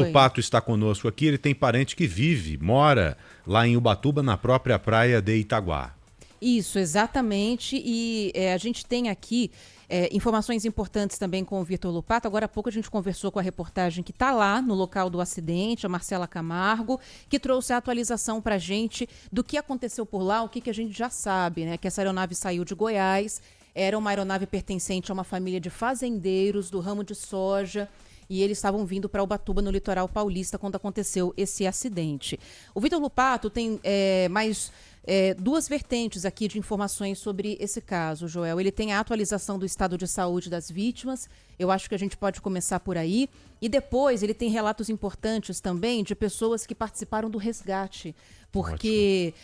O Pato está conosco aqui, ele tem parente que mora lá em Ubatuba, na própria praia de Itaguá. Isso, exatamente. E a gente tem aqui informações importantes também com o Vitor Lupato. Agora há pouco a gente conversou com a reportagem que está lá no local do acidente, a Marcela Camargo, que trouxe a atualização para a gente do que aconteceu por lá, o que a gente já sabe, né? Que essa aeronave saiu de Goiás, era uma aeronave pertencente a uma família de fazendeiros do ramo de soja, e eles estavam vindo para Ubatuba, no litoral paulista, quando aconteceu esse acidente. O Vitor Lupato tem mais duas vertentes aqui de informações sobre esse caso, Joel. Ele tem a atualização do estado de saúde das vítimas, eu acho que a gente pode começar por aí, e depois ele tem relatos importantes também de pessoas que participaram do resgate, porque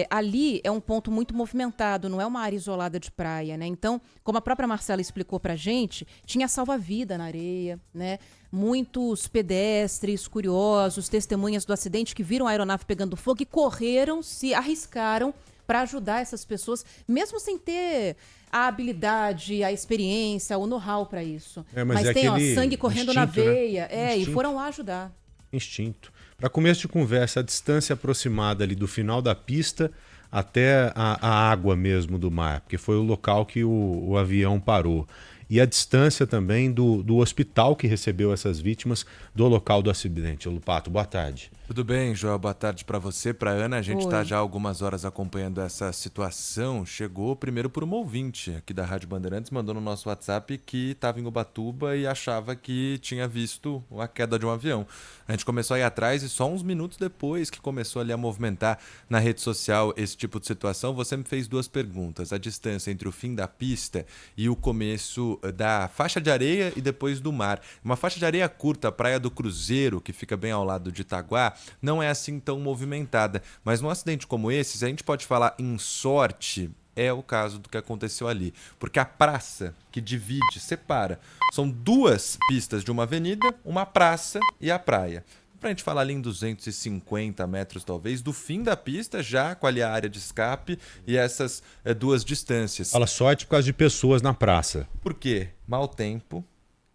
ali é um ponto muito movimentado, não é uma área isolada de praia, né? Então, como a própria Marcela explicou pra gente, tinha salva-vida na areia, né? Muitos pedestres, curiosos, testemunhas do acidente que viram a aeronave pegando fogo e correram, se arriscaram para ajudar essas pessoas, mesmo sem ter a habilidade, a experiência, o know-how para isso. Mas tem sangue correndo na veia, né? E foram lá ajudar. Instinto. Para começo de conversa, a distância aproximada ali do final da pista até a água mesmo do mar, porque foi o local que o avião parou. E a distância também do hospital que recebeu essas vítimas do local do acidente. Lupato, boa tarde. Tudo bem, Joel? Boa tarde para você, para Ana. A gente está já há algumas horas acompanhando essa situação. Chegou primeiro por uma ouvinte aqui da Rádio Bandeirantes, mandou no nosso WhatsApp que estava em Ubatuba e achava que tinha visto a queda de um avião. A gente começou a ir atrás e só uns minutos depois que começou ali a movimentar na rede social esse tipo de situação, você me fez duas perguntas. A distância entre o fim da pista e o começo da faixa de areia e depois do mar. Uma faixa de areia curta, a Praia do Cruzeiro, que fica bem ao lado de Itaguá, não é assim tão movimentada. Mas num acidente como esse, se a gente pode falar em sorte, é o caso do que aconteceu ali. Porque a praça que divide, separa, são duas pistas de uma avenida, uma praça e a praia. Pra gente falar ali em 250 metros, talvez, do fim da pista, já com ali a área de escape e essas duas distâncias. Fala sorte por causa de pessoas na praça. Por quê? Mau tempo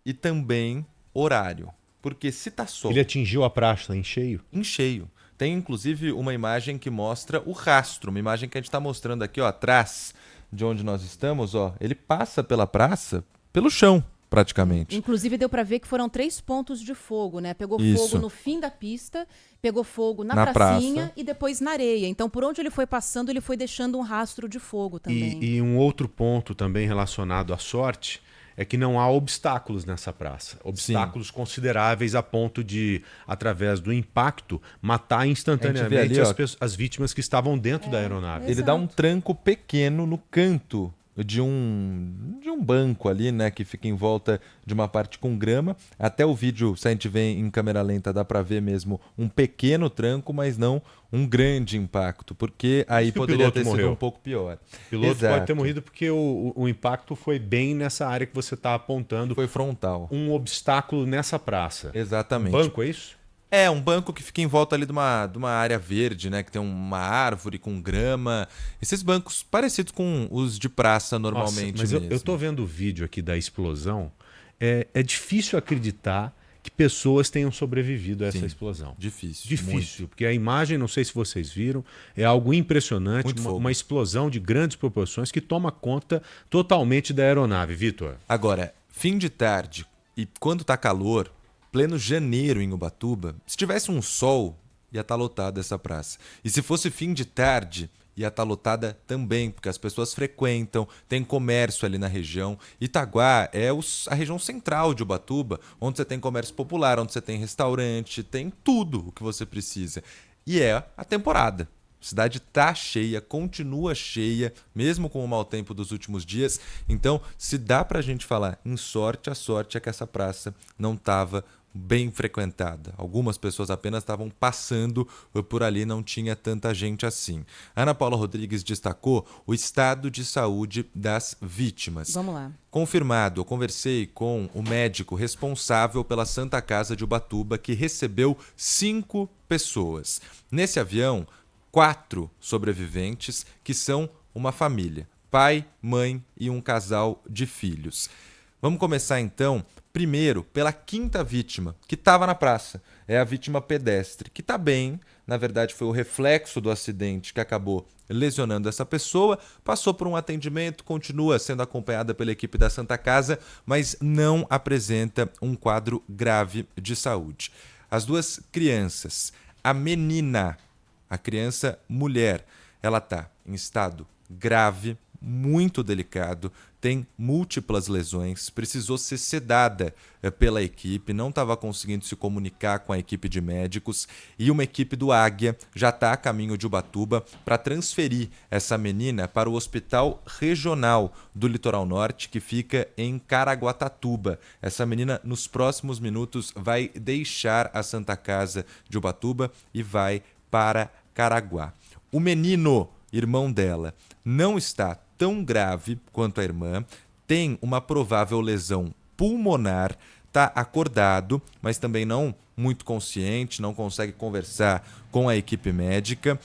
e também horário. Porque se tá sol... Ele atingiu a praça em cheio? Em cheio. Tem inclusive uma imagem que mostra o rastro, uma imagem que a gente está mostrando aqui, ó, atrás de onde nós estamos, ó. Ele passa pela praça, pelo chão, praticamente. Inclusive deu para ver que foram 3 pontos de fogo, né? Pegou fogo no fim da pista, pegou fogo na pracinha e depois na areia. Então, por onde ele foi passando, ele foi deixando um rastro de fogo também. E um outro ponto também relacionado à sorte é que não há obstáculos nessa praça. Obstáculos consideráveis a ponto de, através do impacto, matar instantaneamente ali, as vítimas que estavam dentro da aeronave. Ele dá um tranco pequeno no canto de um banco ali, né, que fica em volta de uma parte com grama. Até o vídeo, se a gente vê em câmera lenta, dá para ver mesmo um pequeno tranco, mas não um grande impacto, porque aí poderia ter sido um pouco pior. O piloto pode ter morrido porque o impacto foi bem nessa área que você está apontando. Foi frontal. Um obstáculo nessa praça. Exatamente. Um banco, é isso? É, um banco que fica em volta ali de uma área verde, né? Que tem uma árvore com grama. Esses bancos parecidos com os de praça normalmente. Nossa, mas eu tô vendo o vídeo aqui da explosão. É difícil acreditar que pessoas tenham sobrevivido a essa explosão. Difícil. Porque a imagem, não sei se vocês viram, é algo impressionante. Uma explosão de grandes proporções que toma conta totalmente da aeronave. Vitor. Agora, fim de tarde e quando tá calor, pleno janeiro em Ubatuba, se tivesse um sol, ia estar lotada essa praça. E se fosse fim de tarde, ia estar lotada também, porque as pessoas frequentam, tem comércio ali na região. Itaguá é a região central de Ubatuba, onde você tem comércio popular, onde você tem restaurante, tem tudo o que você precisa. E é a temporada. A cidade tá cheia, continua cheia, mesmo com o mau tempo dos últimos dias. Então, se dá pra gente falar em sorte, a sorte é que essa praça não estava bem frequentada. Algumas pessoas apenas estavam passando por ali, não tinha tanta gente assim. Ana Paula Rodrigues destacou o estado de saúde das vítimas. Vamos lá. Confirmado, eu conversei com o médico responsável pela Santa Casa de Ubatuba, que recebeu 5 pessoas. Nesse avião, 4 sobreviventes, que são uma família, pai, mãe e um casal de filhos. Vamos começar então Primeiro, pela quinta vítima, que estava na praça. É a vítima pedestre, que está bem. Na verdade, foi o reflexo do acidente que acabou lesionando essa pessoa. Passou por um atendimento, continua sendo acompanhada pela equipe da Santa Casa, mas não apresenta um quadro grave de saúde. As duas crianças, a menina, a criança mulher, ela está em estado grave, muito delicado, tem múltiplas lesões, precisou ser sedada pela equipe, não estava conseguindo se comunicar com a equipe de médicos e uma equipe do Águia já está a caminho de Ubatuba para transferir essa menina para o Hospital Regional do Litoral Norte, que fica em Caraguatatuba. Essa menina, nos próximos minutos, vai deixar a Santa Casa de Ubatuba e vai para Caraguá. O menino, irmão dela, não está tão grave quanto a irmã, tem uma provável lesão pulmonar, está acordado, mas também não muito consciente, não consegue conversar com a equipe médica.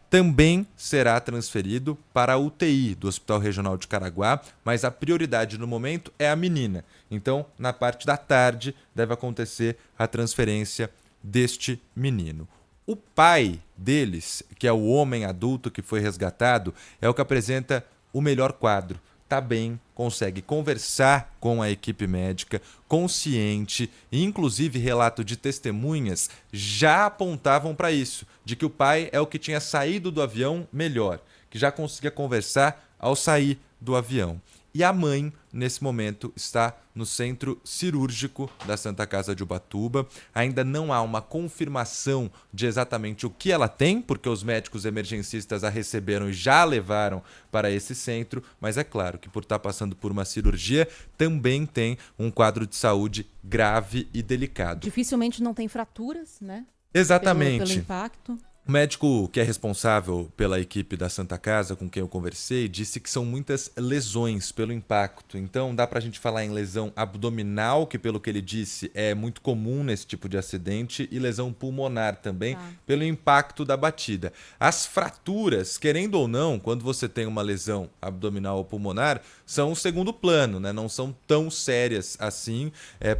Também será transferido para a UTI do Hospital Regional de Caraguá, mas a prioridade no momento é a menina. Então, na parte da tarde, deve acontecer a transferência deste menino. O pai deles, que é o homem adulto que foi resgatado, é o que apresenta o melhor quadro. Está bem, consegue conversar com a equipe médica, consciente, e inclusive relato de testemunhas já apontavam para isso, de que o pai é o que tinha saído do avião melhor, que já conseguia conversar ao sair do avião. E a mãe, nesse momento, está no centro cirúrgico da Santa Casa de Ubatuba. Ainda não há uma confirmação de exatamente o que ela tem, porque os médicos emergencistas a receberam e já a levaram para esse centro, mas é claro que por estar passando por uma cirurgia, também tem um quadro de saúde grave e delicado. Dificilmente não tem fraturas, né? Exatamente. Pelo impacto. O médico que é responsável pela equipe da Santa Casa, com quem eu conversei, disse que são muitas lesões pelo impacto. Então dá pra gente falar em lesão abdominal, que pelo que ele disse é muito comum nesse tipo de acidente, e lesão pulmonar também, pelo impacto da batida. As fraturas, querendo ou não, quando você tem uma lesão abdominal ou pulmonar, são o segundo plano, né? Não são tão sérias assim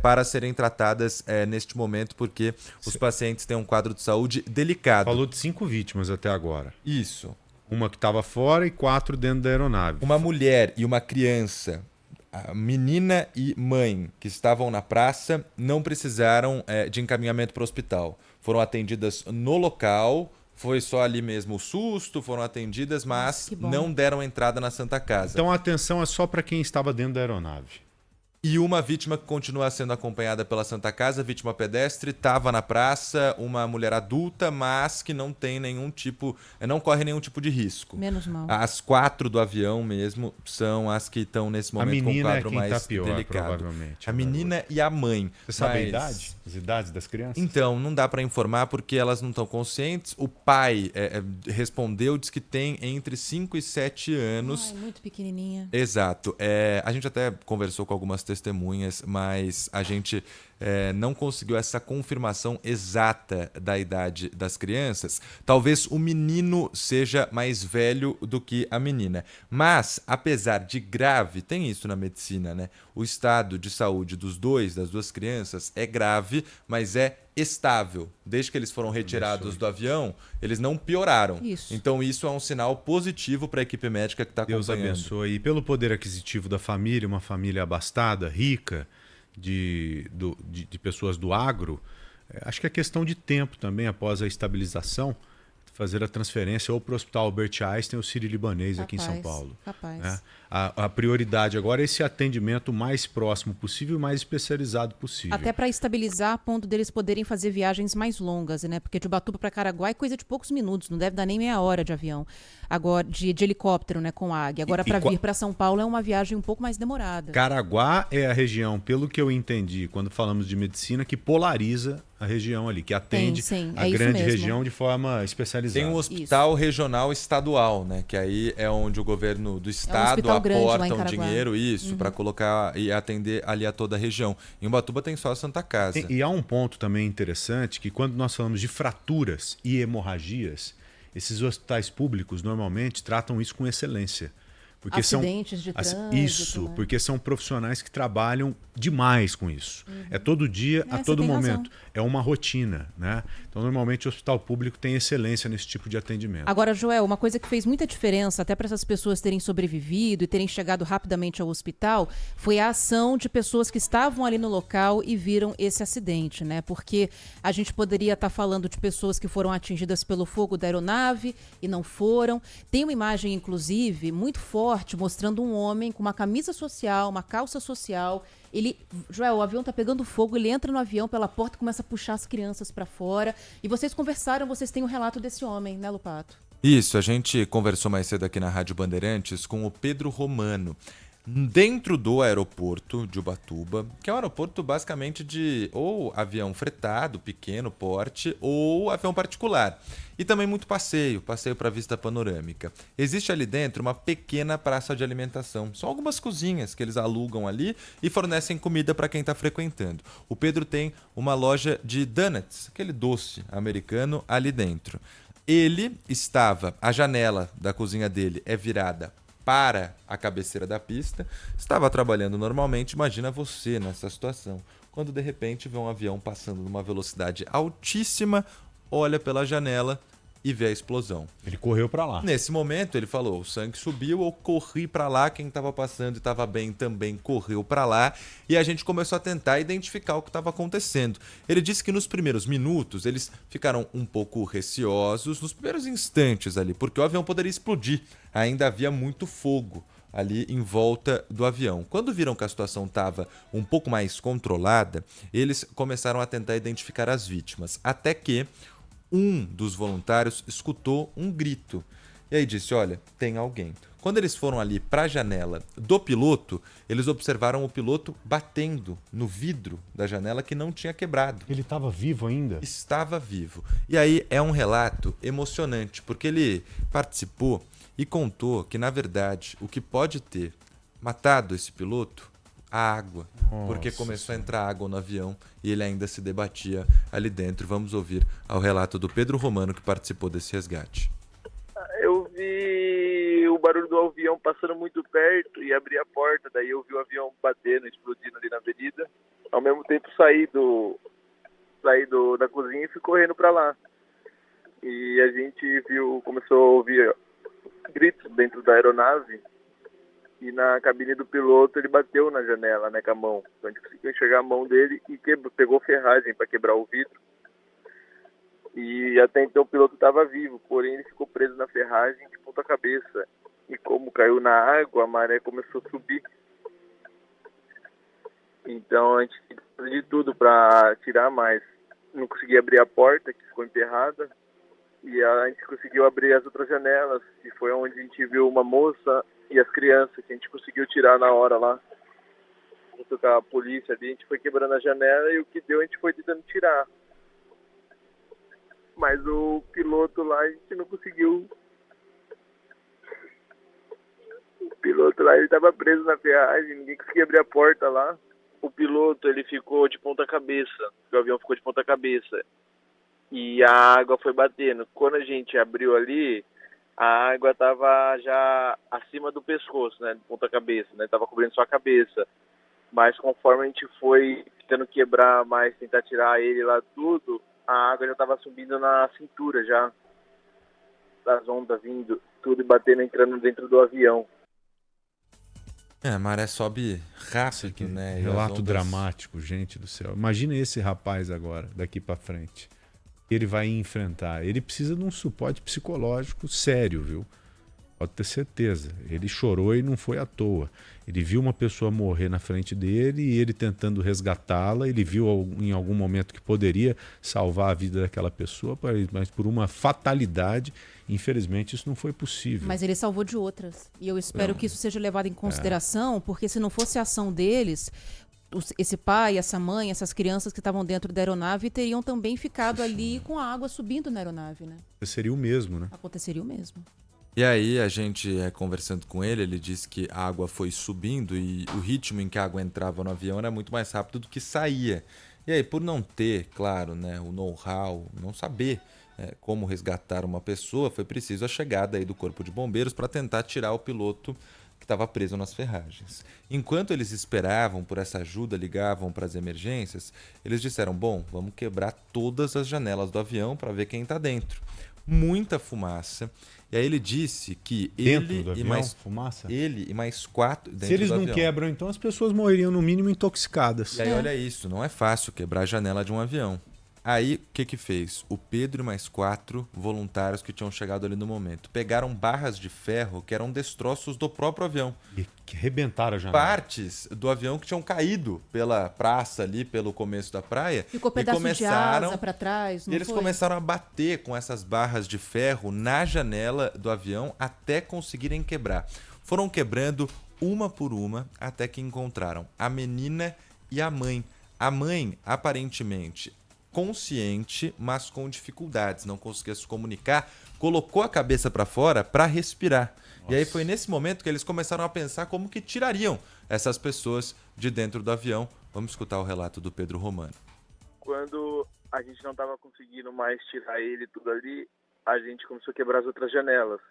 para serem tratadas neste momento, porque os pacientes têm um quadro de saúde delicado. Falou de 5 vítimas até agora. Isso. Uma que estava fora e 4 dentro da aeronave. Uma mulher e uma criança, a menina e mãe, que estavam na praça, não precisaram de encaminhamento para o hospital. Foram atendidas no local, foi só ali mesmo o susto, foram atendidas, mas não deram entrada na Santa Casa. Então a atenção é só para quem estava dentro da aeronave. E uma vítima que continua sendo acompanhada pela Santa Casa, vítima pedestre, estava na praça, uma mulher adulta, mas que não tem nenhum tipo, não corre nenhum tipo de risco. Menos mal. As 4 do avião mesmo são as que estão nesse momento com o quadro mais tá pior, delicado. Provavelmente. A menina e a mãe. Você sabe a idade? As idades das crianças? Então, não dá para informar porque elas não estão conscientes. O pai respondeu, diz que tem entre 5 e 7 anos. Ai, muito pequenininha. Exato. A gente até conversou com algumas testemunhas, mas a gente não conseguiu essa confirmação exata da idade das crianças. Talvez o menino seja mais velho do que a menina. Mas, apesar de grave, tem isso na medicina, né? O estado de saúde das duas crianças é grave, mas é estável. Desde que eles foram retirados do avião, eles não pioraram. Isso. Então isso é um sinal positivo para a equipe médica que está acompanhando. Deus abençoe. E pelo poder aquisitivo da família, uma família abastada, rica, de pessoas do agro, acho que é questão de tempo também, após a estabilização, fazer a transferência ou para o Hospital Albert Einstein ou Sírio-Libanês aqui em São Paulo. Capaz. A prioridade agora é esse atendimento mais próximo possível e mais especializado possível. Até para estabilizar a ponto deles poderem fazer viagens mais longas, né? Porque de Ubatuba para Caraguá é coisa de poucos minutos, não deve dar nem meia hora de avião. Agora, de helicóptero, né, com águia. Agora, para vir para São Paulo é uma viagem um pouco mais demorada. Caraguá é a região, pelo que eu entendi, quando falamos de medicina, que polariza a região ali, que atende a grande região de forma especializada. Tem um hospital regional estadual, né? Que aí é onde o governo do estado aporta um dinheiro para colocar e atender ali a toda a região. Em Ubatuba tem só a Santa Casa. E há um ponto também interessante, que quando nós falamos de fraturas e hemorragias, esses hospitais públicos normalmente tratam isso com excelência. Porque acidentes de trânsito. Isso, né? Porque são profissionais que trabalham demais com isso. É todo dia, a todo momento. Razão. É uma rotina, né? Então, normalmente, o hospital público tem excelência nesse tipo de atendimento. Agora, Joel, uma coisa que fez muita diferença, até para essas pessoas terem sobrevivido e terem chegado rapidamente ao hospital, foi a ação de pessoas que estavam ali no local e viram esse acidente, né? Porque a gente poderia estar falando de pessoas que foram atingidas pelo fogo da aeronave e não foram. Tem uma imagem, inclusive, muito forte, mostrando um homem com uma camisa social, uma calça social. Joel, o avião tá pegando fogo, ele entra no avião pela porta e começa a puxar as crianças para fora. E vocês conversaram, vocês têm um relato desse homem, né, Lupato? Isso, a gente conversou mais cedo aqui na Rádio Bandeirantes com o Pedro Romano, dentro do aeroporto de Ubatuba, que é um aeroporto basicamente de ou avião fretado, pequeno porte, ou avião particular. E também muito passeio para vista panorâmica. Existe ali dentro uma pequena praça de alimentação. São algumas cozinhas que eles alugam ali e fornecem comida para quem está frequentando. O Pedro tem uma loja de donuts, aquele doce americano, ali dentro. A janela da cozinha dele é virada para a cabeceira da pista, estava trabalhando normalmente. Imagina você nessa situação, quando de repente vê um avião passando numa velocidade altíssima, olha pela janela e vê a explosão. Ele correu para lá. Nesse momento ele falou, o sangue subiu, eu corri para lá, quem estava passando e estava bem também correu para lá, e a gente começou a tentar identificar o que estava acontecendo. Ele disse que nos primeiros minutos eles ficaram um pouco receosos, nos primeiros instantes ali, porque o avião poderia explodir, ainda havia muito fogo ali em volta do avião. Quando viram que a situação estava um pouco mais controlada, eles começaram a tentar identificar as vítimas, até que um dos voluntários escutou um grito e aí disse, olha, tem alguém. Quando eles foram ali para a janela do piloto, eles observaram o piloto batendo no vidro da janela que não tinha quebrado. Ele estava vivo ainda? Estava vivo. E aí é um relato emocionante, porque ele participou e contou que, na verdade, o que pode ter matado esse piloto, a água, porque começou a entrar água no avião e ele ainda se debatia ali dentro. Vamos ouvir ao relato do Pedro Romano, que participou desse resgate. Eu vi o barulho do avião passando muito perto e abri a porta, daí eu vi o avião batendo, explodindo ali na avenida. Ao mesmo tempo saí da cozinha e fui correndo para lá. E a gente começou a ouvir gritos dentro da aeronave. E na cabine do piloto ele bateu na janela, né, com a mão. Então a gente conseguiu enxergar a mão dele e pegou ferragem para quebrar o vidro. E até então o piloto estava vivo, porém ele ficou preso na ferragem de ponta cabeça. E como caiu na água, a maré começou a subir. Então a gente teve que fazer de tudo para tirar, mas não conseguia abrir a porta, que ficou emperrada. E a gente conseguiu abrir as outras janelas, e foi onde a gente viu uma moça e as crianças, que a gente conseguiu tirar na hora lá. Junto com a polícia ali, a gente foi quebrando a janela e o que deu a gente foi tentando tirar. Mas o piloto lá a gente não conseguiu. O piloto lá, ele estava preso na ferragem, ninguém conseguia abrir a porta lá. O piloto, ele ficou de ponta cabeça, o avião ficou de ponta cabeça. E a água foi batendo. Quando a gente abriu ali, a água estava já acima do pescoço, né, de ponta cabeça, né, estava cobrindo só a cabeça. Mas conforme a gente foi tentando quebrar mais, tentar tirar ele lá tudo, a água já estava subindo na cintura já, das ondas vindo, tudo e batendo, entrando dentro do avião. A maré sobe rápido, né? Relato dramático, gente do céu. Imagina esse rapaz agora, daqui para frente. Ele vai enfrentar. Ele precisa de um suporte psicológico sério, viu? Pode ter certeza. Ele chorou e não foi à toa. Ele viu uma pessoa morrer na frente dele e ele tentando resgatá-la. Ele viu em algum momento que poderia salvar a vida daquela pessoa, mas por uma fatalidade, infelizmente, isso não foi possível. Mas ele salvou de outras. E eu espero que isso seja levado em consideração, porque se não fosse a ação deles, esse pai, essa mãe, essas crianças que estavam dentro da aeronave teriam também ficado ali com a água subindo na aeronave, né? Aconteceria o mesmo, né? Aconteceria o mesmo. E aí, a gente conversando com ele, ele disse que a água foi subindo e o ritmo em que a água entrava no avião era muito mais rápido do que saía. E aí, por não ter, claro, né, o know-how, não saber como resgatar uma pessoa, foi preciso a chegada aí do Corpo de Bombeiros para tentar tirar o piloto que estava preso nas ferragens. Enquanto eles esperavam por essa ajuda, ligavam para as emergências, eles disseram, bom, vamos quebrar todas as janelas do avião para ver quem está dentro. Muita fumaça. E aí ele disse que ele e mais 4 dentro do avião. Se eles não quebram, então as pessoas morreriam no mínimo intoxicadas. E aí olha isso, não é fácil quebrar a janela de um avião. Aí, o que fez? O Pedro e mais 4 voluntários que tinham chegado ali no momento pegaram barras de ferro que eram destroços do próprio avião. E que rebentaram a janela. Partes do avião que tinham caído pela praça ali, pelo começo da praia. Ficou pedaço de asa para trás, não E eles foi? começaram a bater com essas barras de ferro na janela do avião até conseguirem quebrar. Foram quebrando uma por uma até que encontraram a menina e a mãe. A mãe, aparentemente consciente, mas com dificuldades, não conseguia se comunicar, colocou a cabeça para fora para respirar. Nossa. E aí foi nesse momento que eles começaram a pensar como que tirariam essas pessoas de dentro do avião. Vamos escutar o relato do Pedro Romano. Quando a gente não estava conseguindo mais tirar ele tudo ali, a gente começou a quebrar as outras janelas.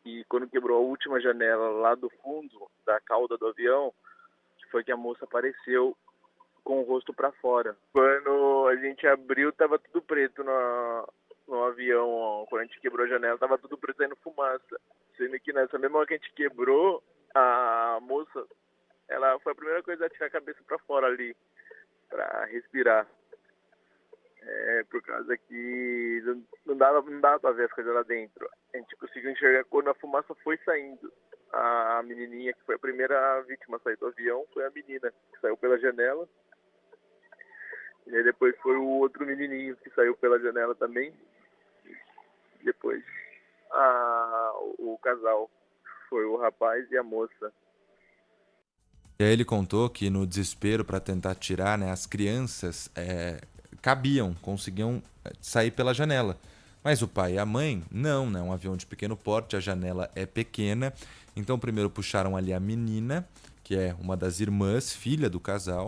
E quando quebrou a última janela lá do fundo, da cauda do avião, foi que a moça apareceu com o rosto para fora. Quando a gente abriu, tava tudo preto no avião. Quando a gente quebrou a janela, tava tudo preto, saindo fumaça. Sendo que nessa mesma hora que a gente quebrou, a moça, ela foi a primeira coisa a tirar a cabeça para fora ali, para respirar. Por causa que não dava para ver as coisas lá dentro. A gente conseguiu enxergar quando a fumaça foi saindo. A menininha, que foi a primeira vítima a sair do avião, foi a menina que saiu pela janela. E aí depois foi o outro menininho que saiu pela janela também. Depois o casal, foi o rapaz e a moça. E aí ele contou que no desespero para tentar tirar, né, as crianças conseguiam sair pela janela. Mas o pai e a mãe, não, né? Um avião de pequeno porte, a janela é pequena. Então primeiro puxaram ali a menina, que é uma das irmãs, filha do casal.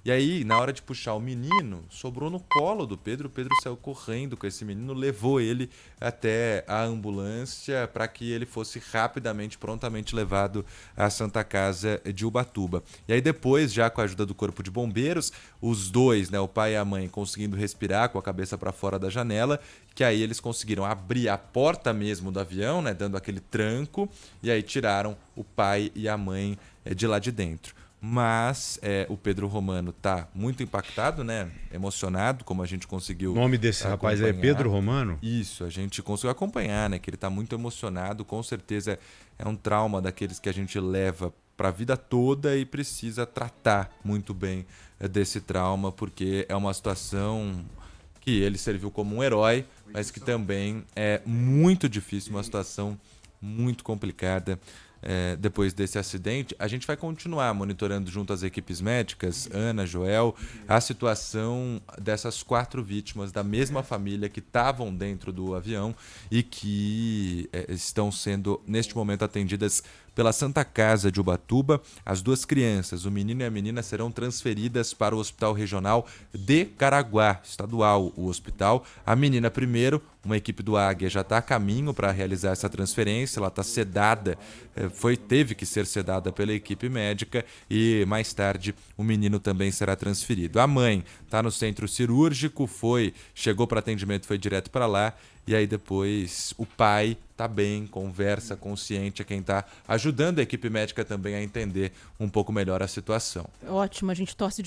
E aí, na hora de puxar o menino, sobrou no colo do Pedro. O Pedro saiu correndo com esse menino, levou ele até a ambulância para que ele fosse rapidamente, prontamente levado à Santa Casa de Ubatuba. E aí depois, já com a ajuda do Corpo de Bombeiros, os dois, né, o pai e a mãe, conseguindo respirar com a cabeça para fora da janela, que aí eles conseguiram abrir a porta mesmo do avião, né, dando aquele tranco, e aí tiraram o pai e a mãe de lá de dentro. Mas o Pedro Romano está muito impactado, né? Emocionado, como a gente conseguiu. O nome desse rapaz é Pedro Romano? Isso, a gente conseguiu acompanhar, né? Que ele está muito emocionado, com certeza é um trauma daqueles que a gente leva para a vida toda e precisa tratar muito bem desse trauma, porque é uma situação que ele serviu como um herói, mas que também é muito difícil, uma situação muito complicada. Depois desse acidente, a gente vai continuar monitorando junto às equipes médicas, Ana, Joel, a situação dessas 4 vítimas da mesma família que estavam dentro do avião e que estão sendo, neste momento, atendidas pela Santa Casa de Ubatuba. As 2 crianças, o menino e a menina, serão transferidas para o Hospital Regional de Caraguá, estadual, o hospital. A menina primeiro, uma equipe do Águia já está a caminho para realizar essa transferência, ela está sedada, teve que ser sedada pela equipe médica e mais tarde o menino também será transferido. A mãe está no centro cirúrgico, chegou para atendimento, foi direto para lá. E aí depois o pai está bem, conversa, consciente, é quem está ajudando a equipe médica também a entender um pouco melhor a situação. Ótimo, a gente torce